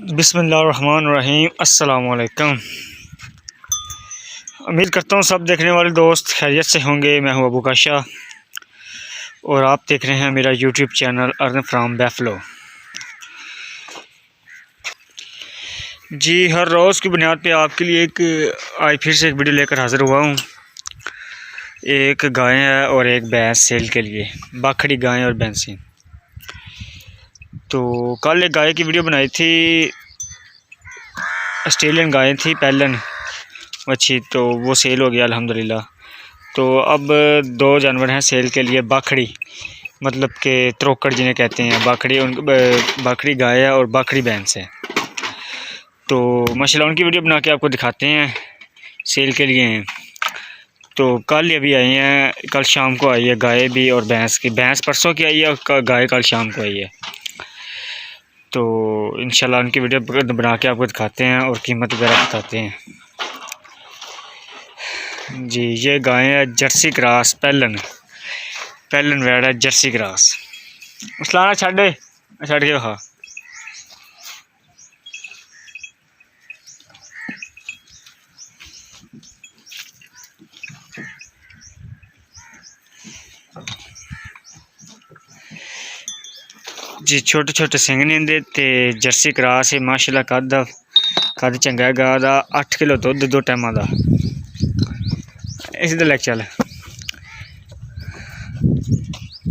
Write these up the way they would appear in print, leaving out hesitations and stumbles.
बिस्मिल्लाहिर्रहमानिर्रहीम। अस्सलामुअलैकुम। उम्मीद करता हूँ सब देखने वाले दोस्त खैरियत से होंगे। मैं हूँ अबू काशा और आप देख रहे हैं मेरा यूट्यूब चैनल अर्न फ्राम बैफलो। जी, हर रोज़ की बुनियाद पे आपके लिए आज फिर से एक वीडियो लेकर हाज़िर हुआ हूँ। एक गाय है और एक भैंस सेल के लिए, बाखड़ी गाय और भैंसें। तो कल एक गाय की वीडियो बनाई थी, ऑस्ट्रेलियन गाय थी पैलन अच्छी, तो वो सेल हो गया अल्हम्दुलिल्लाह। तो अब दो जानवर हैं सेल के लिए, बाखड़ी मतलब के त्रोकड़ जिन्हें कहते हैं, बाखड़ी गाय है और बाखड़ी भैंस है। तो माशाल्लाह उनकी वीडियो बना के आपको दिखाते हैं, सेल के लिए हैं। तो कल अभी आई हैं, कल शाम को आई है गाय भी और भैंस की। भैंस परसों की आई है और गाय कल शाम को आई है। तो इंशाल्लाह उनकी वीडियो बना के आपको दिखाते हैं और कीमत वगैरह बताते हैं। जी, ये गाय है जर्सी क्रॉस पैलन वेड़ है जर्सी क्रॉस। उसलाना छड़ के खा। जी, छोटे छोटे सिंग ने इंदे ते जर्सी क्रॉस है माशाल्लाह। कद चंगा है गां दा। 8 किलो दुध 2 टाइमां दा। इस दे लेक चल।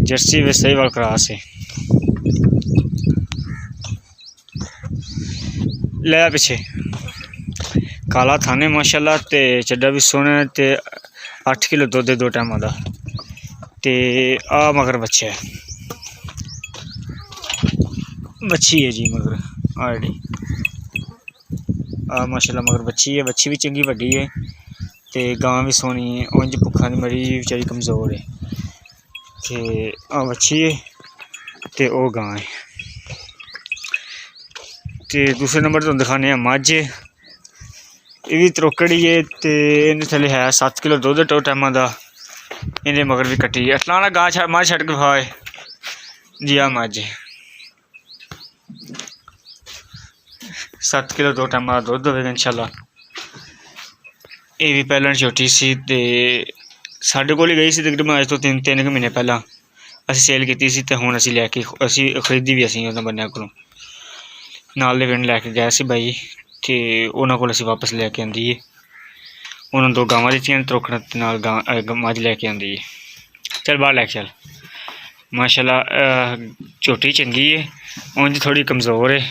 जर्सी वे सही वाल क्रॉस है। ले पीछे काला थाने माशाल्लाह ते चड्डा भी सोना ते 8 किलो दुध 2 टाइमां दा। ते आ मगर बच्चा है, बच्ची है जी मगर आड़ी माशाल्लाह मगर बच्ची है। बच्ची भी चंगी वड्डी है ते गां भी सोहनी है। उंज भुक्खा दी मरी बेचारी कमज़ोर है ते बच्ची है ते ओ गां है। ते दूसरे नंबर तो दिखाने मझ, ये भी त्रोकड़ी है ते इन्हें थले है 7 किलो दुध 2 टाइमां दा। इन्हें मगर भी कट्टी है। अटलाना गां मझ छड़ के खाए जी। आ मझ 7 किलो 2 टाइमां दुध होगा इंशाल्लाह। ये भी पैलन छोटी सी ते साढ़े कोल ही गई सी तकरीबन अज तो 3 महीने पहला असीं सेल की सी ते हुण असीं लैके खरीदी भी असीं उन्हां बंदियां कोलों। नाल दे पिंड लैके गए सी भाई ते उन्हां कोल असीं वापस लैके आंदी है। उन्होंने 2 गावां दित्तियां त्रोकड़ ते नाल मझ लैके आंदी है। चल बाहर लैके चल। माशाल्लाह झोटी चंगी है, उंज थोड़ी कमज़ोर है।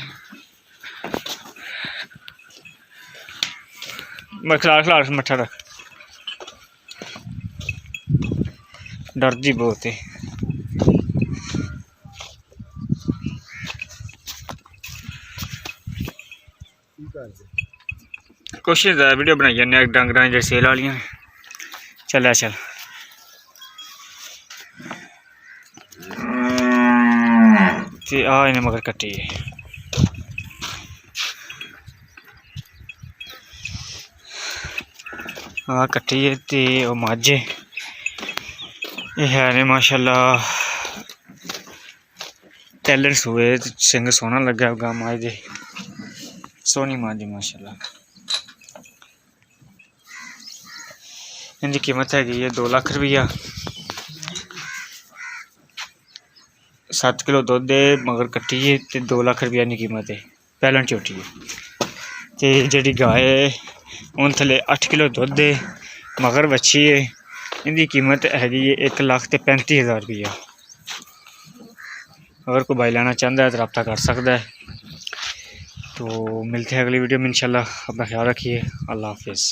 खिलार मट्ठा रख, डरदी बहुत है। कुछ वीडियो बनाई जन्ने डंगर जो सेल वाली चल चल। ते आ इन्हें मगर कट्टी है। कट्टी है ते ओ मझ है ने माशाल्लाह तैलन सूए सिंग सोहना लग्गा गा मझ दे। सोहनी मझ माशाल्लाह। इनकी कीमत है 2 लाख रुपया। 7 किलो दुध है मगर कट्टी है ते 2 लाख रुपया इनकी कीमत है। पैलन झोटी है ते जी गाय है उन थले 8 किलो दुध है मगर बच्ची है। इनकी कीमत हैगी 1,35,000 रुपया। अगर कोई भाई लेना चाहता है तो रब्ता कर सकता है। तो मिलते हैं अगली वीडियो में इंशाल्लाह। अपना ख्याल रखिए। अल्लाह हाफिज़।